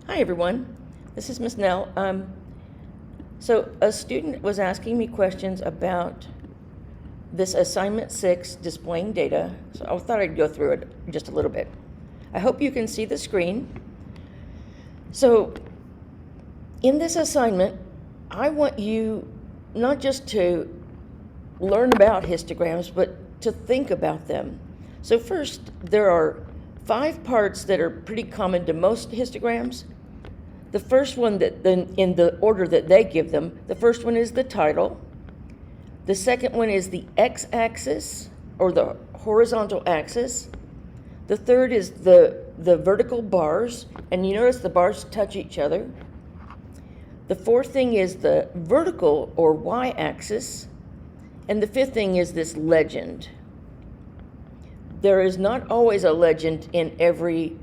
Hi, everyone. This is Miss Nell. So a student was asking me questions about this assignment 6 displaying data. So I thought I'd go through it just a little bit. I hope you can see the screen. So in this assignment, I want you not just to learn about histograms, but to think about them. So first, there are 5 parts that are pretty common to most histograms. The first one, in the order that they give them, the first one is the title. The second one is the x-axis, or the horizontal axis. The third is the vertical bars, and you notice the bars touch each other. The fourth thing is the vertical, or y-axis. And the fifth thing is this legend. There is not always a legend in every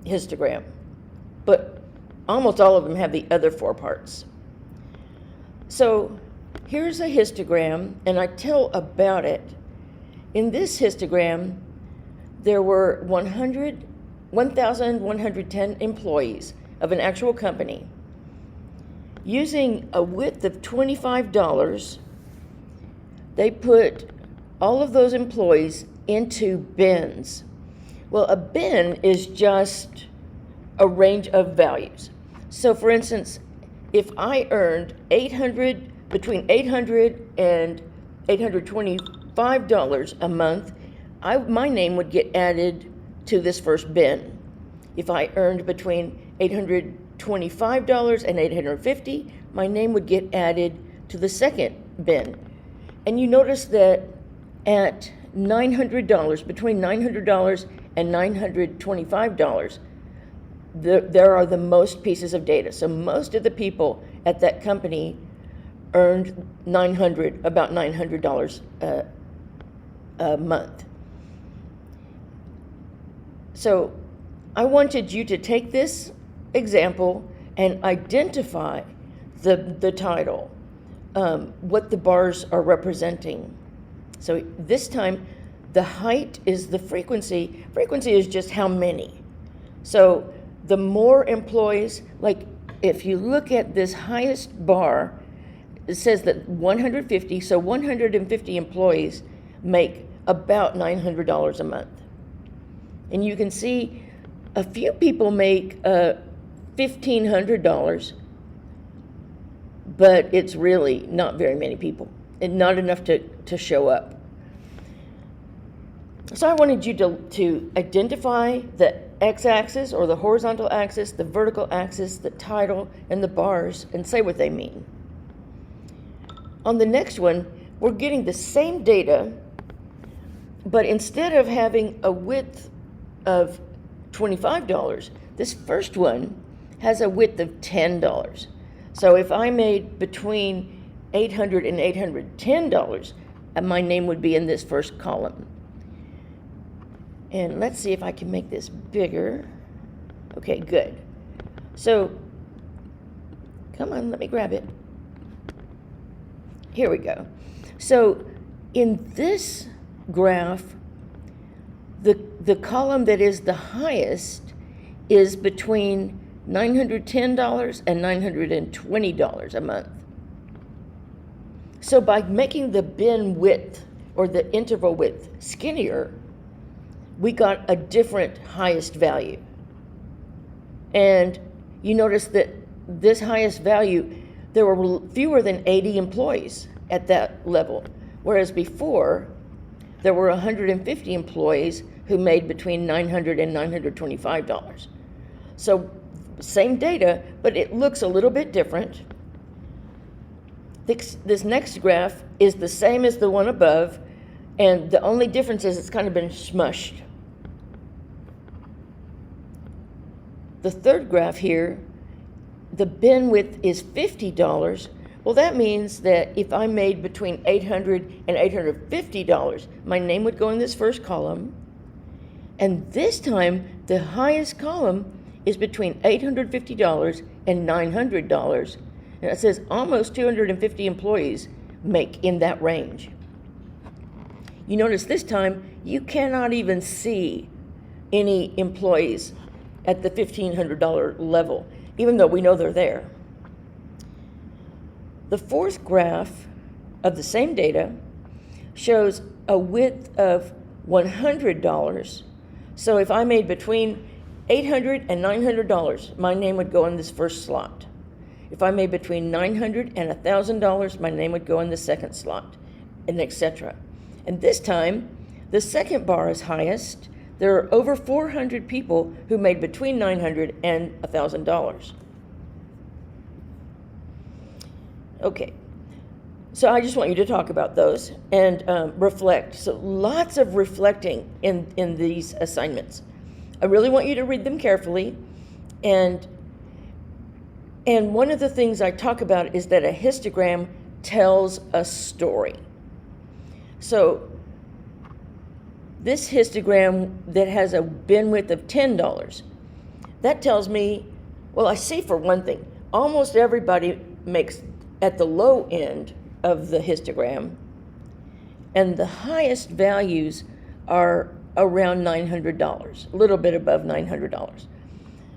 histogram, but almost all of them have the other 4 parts. So here's a histogram, and I tell about it. In this histogram, there were 1,110 employees of an actual company. Using a width of $25, they put all of those employees into bins. Well, a bin is just a range of values. So for instance, if I earned between $800 and $825 a month, my name would get added to this first bin. If I earned between $825 and $850, my name would get added to the second bin. And you notice that at $900, between $900 and $925, there are the most pieces of data. So most of the people at that company earned about $900 a month. So I wanted you to take this example and identify the title, what the bars are representing. So this time, the height is the frequency. Frequency is just how many. So the more employees, like if you look at this highest bar, it says that 150, so 150 employees make about $900 a month. And you can see a few people make $1,500, but it's really not very many people, and not enough to show up. So I wanted you to identify the x-axis, or the horizontal axis, the vertical axis, the title, and the bars, and say what they mean. On the next one, we're getting the same data, but instead of having a width of $25, this first one has a width of $10. So if I made between $800 and $810, my name would be in this first column. And let's see if I can make this bigger. Okay, good. So, come on, let me grab it. Here we go. So, in this graph, the column that is the highest is between $910 and $920 a month. So by making the bin width, or the interval width, skinnier, we got a different highest value. And you notice that this highest value, there were fewer than 80 employees at that level, whereas before, there were 150 employees who made between $900 and $925. So same data, but it looks a little bit different. This next graph is the same as the one above, and the only difference is it's kind of been smushed. The third graph here, the bin width is $50. Well, that means that if I made between $800 and $850, my name would go in this first column. And this time, the highest column is between $850 and $900. And it says almost 250 employees make in that range. You notice this time, you cannot even see any employees at the $1,500 level, even though we know they're there. The fourth graph of the same data shows a width of $100. So if I made between $800 and $900, my name would go in this first slot. If I made between $900 and $1,000, my name would go in the second slot, and etc. And this time, the second bar is highest. There are over 400 people who made between $900 and $1,000. Okay, so I just want you to talk about those and reflect. So lots of reflecting in these assignments. I really want you to read them carefully, and one of the things I talk about is that a histogram tells a story. So this histogram that has a bin width of $10, that tells me, well, I see for one thing, almost everybody makes at the low end of the histogram, and the highest values are around $900, a little bit above $900.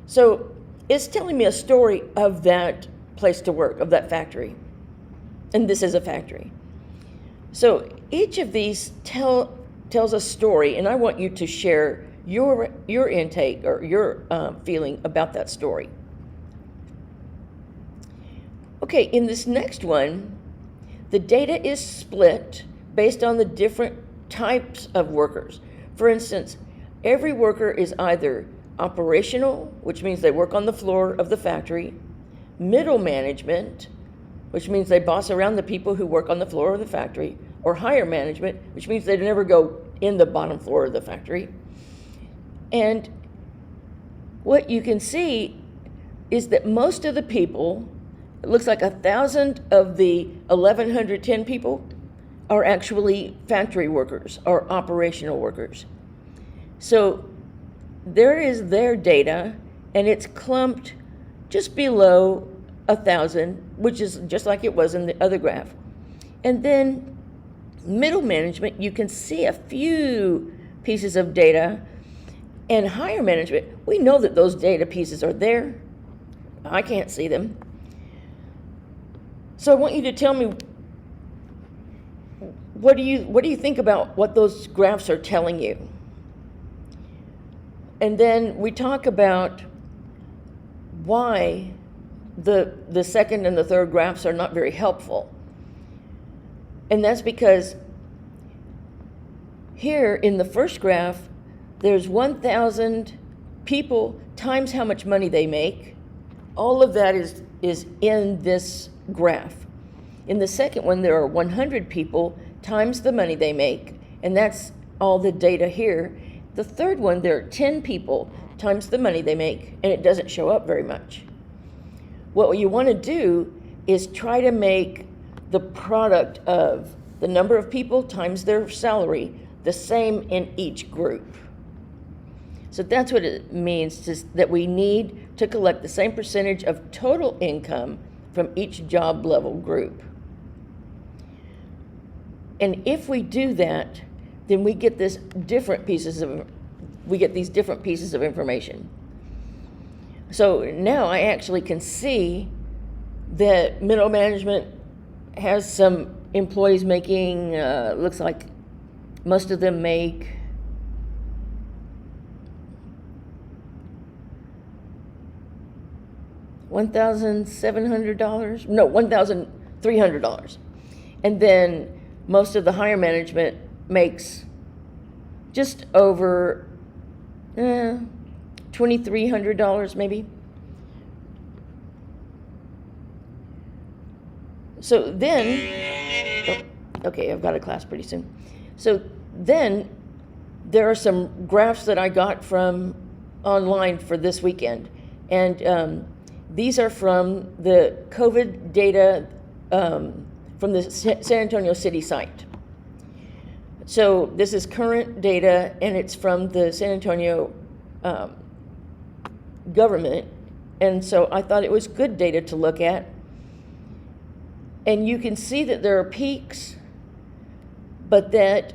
So it's telling me a story of that place to work, of that factory. And this is a factory. So each of these tells a story, and I want you to share your intake or your feeling about that story. Okay, in this next one, the data is split based on the different types of workers. For instance, every worker is either operational, which means they work on the floor of the factory, middle management, which means they boss around the people who work on the floor of the factory, or higher management, which means they never go in the bottom floor of the factory. And what you can see is that most of the people, it looks like 1,000 of the 1,110 people are actually factory workers or operational workers. So there is their data, and it's clumped just below 1,000, which is just like it was in the other graph. And then middle management, you can see a few pieces of data, and higher management, we know that those data pieces are there. I can't see them. So I want you to tell me, what do you think about what those graphs are telling you? And then we talk about why the second and the third graphs are not very helpful. And that's because here in the first graph, there's 1,000 people times how much money they make. All of that is in this graph. In the second one, there are 100 people times the money they make, and that's all the data here. The third one, there are 10 people times the money they make, and it doesn't show up very much. What you want to do is try to make the product of the number of people times their salary the same in each group. So that's what it means, that we need to collect the same percentage of total income from each job level group. And if we do that, then we get these different pieces of information. So now I actually can see that middle management has some employees making, looks like most of them make $1,700, no, $1,300. And then most of the higher management makes just over $2,300 maybe. So then, okay, I've got a class pretty soon. So then there are some graphs that I got from online for this weekend. And these are from the COVID data from the San Antonio City site. So this is current data, and it's from the San Antonio government. And so I thought it was good data to look at. And you can see that there are peaks, but that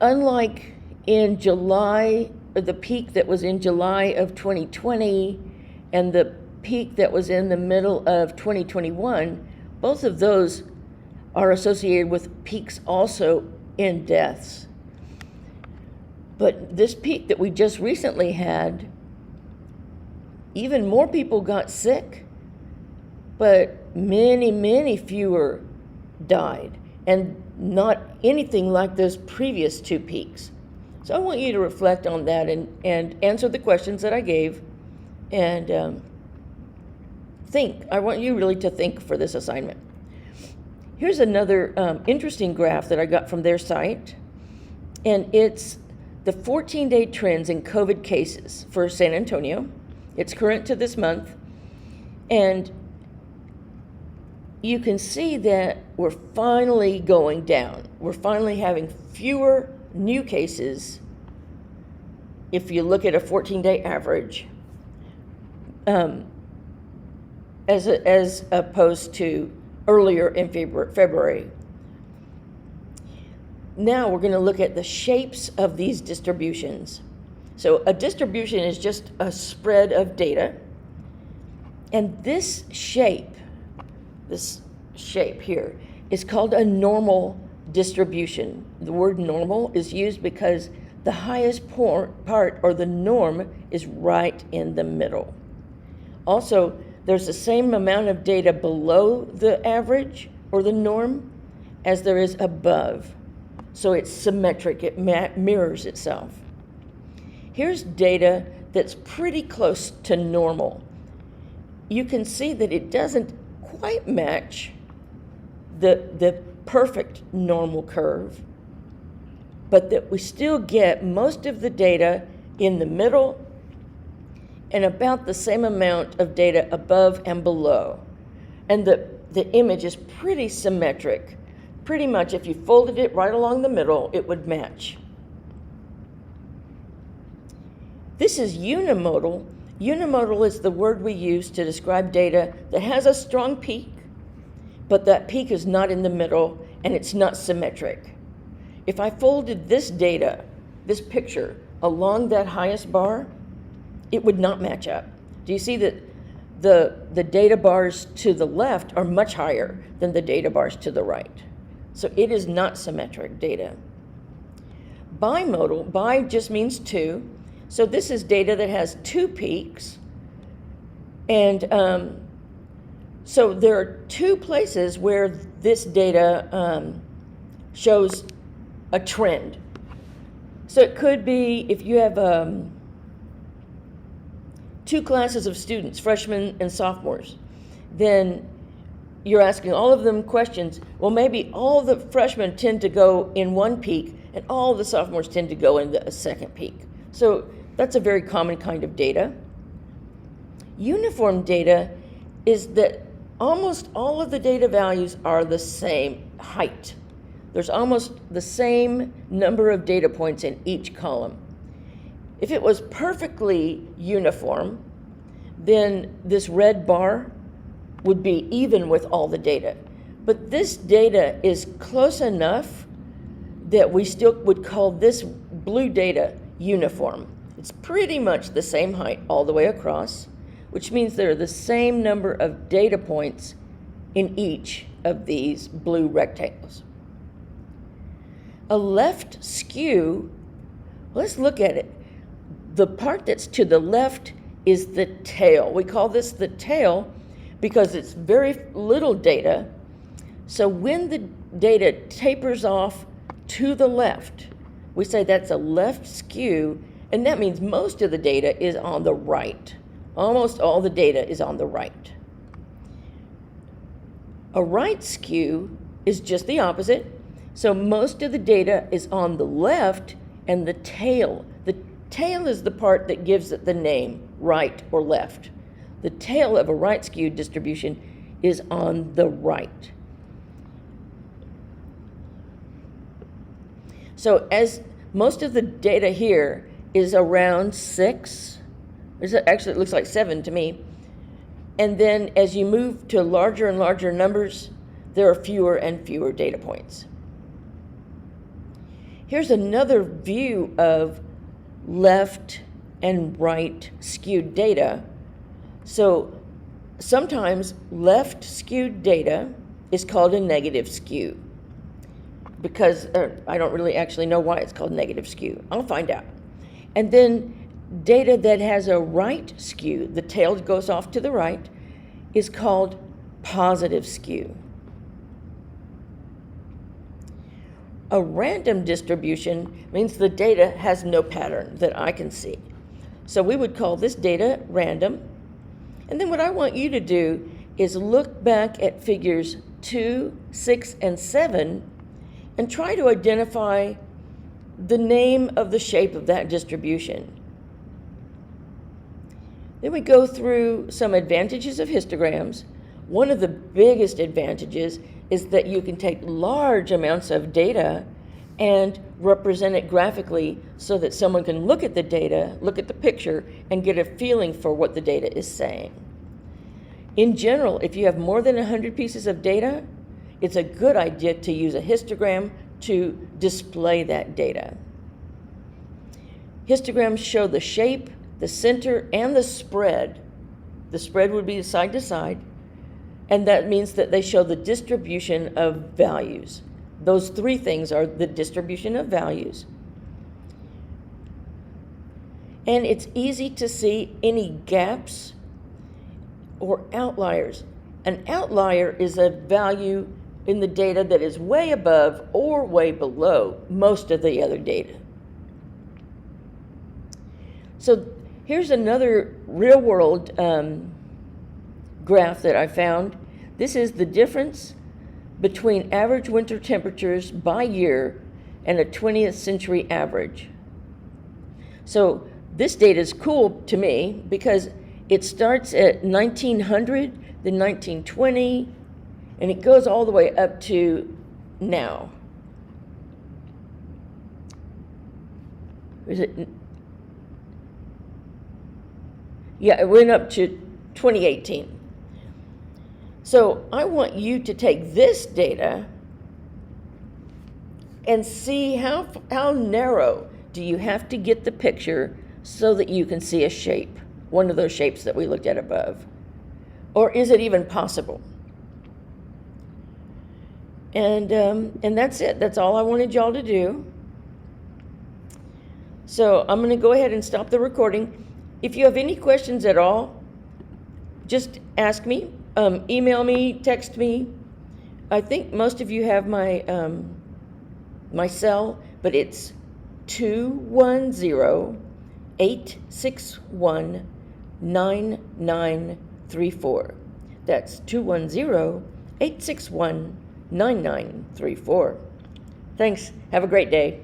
unlike in July the peak that was in July of 2020 and the peak that was in the middle of 2021, both of those are associated with peaks also in deaths. But this peak that we just recently had, even more people got sick, but many, many fewer died, and not anything like those previous two peaks. So I want you to reflect on that and answer the questions that I gave, and think. I want you really to think for this assignment. Here's another interesting graph that I got from their site, and it's the 14-day trends in COVID cases for San Antonio. It's current to this month, and you can see that we're finally going down. We're finally having fewer new cases if you look at a 14-day average, as opposed to earlier in February. Now we're going to look at the shapes of these distributions. So a distribution is just a spread of data, and this shape here is called a normal distribution. The word normal is used because the highest part, or the norm, is right in the middle. Also, there's the same amount of data below the average or the norm as there is above. So it's symmetric, it mirrors itself. Here's data that's pretty close to normal. You can see that it doesn't quite match the perfect normal curve, but that we still get most of the data in the middle and about the same amount of data above and below. And the image is pretty symmetric. Pretty much if you folded it right along the middle, it would match. This is unimodal. Unimodal is the word we use to describe data that has a strong peak, but that peak is not in the middle and it's not symmetric. If I folded this data, this picture, along that highest bar, it would not match up. Do you see that the data bars to the left are much higher than the data bars to the right? So it is not symmetric data. Bimodal, bi just means two. So this is data that has two peaks. And so there are two places where this data shows a trend. So it could be if you have two classes of students, freshmen and sophomores, then you're asking all of them questions. Well, maybe all the freshmen tend to go in one peak and all the sophomores tend to go in a second peak. So that's a very common kind of data. Uniform data is that almost all of the data values are the same height. There's almost the same number of data points in each column. If it was perfectly uniform, then this red bar would be even with all the data. But this data is close enough that we still would call this blue data uniform. It's pretty much the same height all the way across, which means there are the same number of data points in each of these blue rectangles. A left skew, let's look at it. The part that's to the left is the tail. We call this the tail because it's very little data. So when the data tapers off to the left, we say that's a left skew, and that means most of the data is on the right. Almost all the data is on the right. A right skew is just the opposite. So most of the data is on the left, and the tail is the part that gives it the name, right or left. The tail of a right skewed distribution is on the right. So as most of the data here is around 6, actually it looks like 7 to me, and then as you move to larger and larger numbers, there are fewer and fewer data points. Here's another view of left and right skewed data. So sometimes left skewed data is called a negative skew, because I don't really actually know why it's called negative skew. I'll find out. And then data that has a right skew, the tail goes off to the right, is called positive skew. A random distribution means the data has no pattern that I can see. So we would call this data random. And then what I want you to do is look back at figures 2, 6, and 7 and try to identify the name of the shape of that distribution. Then we go through some advantages of histograms. One of the biggest advantages is that you can take large amounts of data and represent it graphically so that someone can look at the data, look at the picture, and get a feeling for what the data is saying. In general, if you have more than 100 pieces of data, it's a good idea to use a histogram to display that data. Histograms show the shape, the center, and the spread. The spread would be side to side, and that means that they show the distribution of values. Those three things are the distribution of values. And it's easy to see any gaps or outliers. An outlier is a value in the data that is way above or way below most of the other data. So here's another real-world graph that I found. This is the difference between average winter temperatures by year and a 20th century average. So this data is cool to me because it starts at 1900, then 1920, and it goes all the way up to now. Is it? Yeah, it went up to 2018. So I want you to take this data and see how narrow do you have to get the picture so that you can see a shape, one of those shapes that we looked at above. Or is it even possible? And that's it. That's all I wanted y'all to do. So I'm going to go ahead and stop the recording. If you have any questions at all, just ask me, email me, text me. I think most of you have my my cell, but it's 210-861-9934. That's 210-861-9934. Thanks. Have a great day.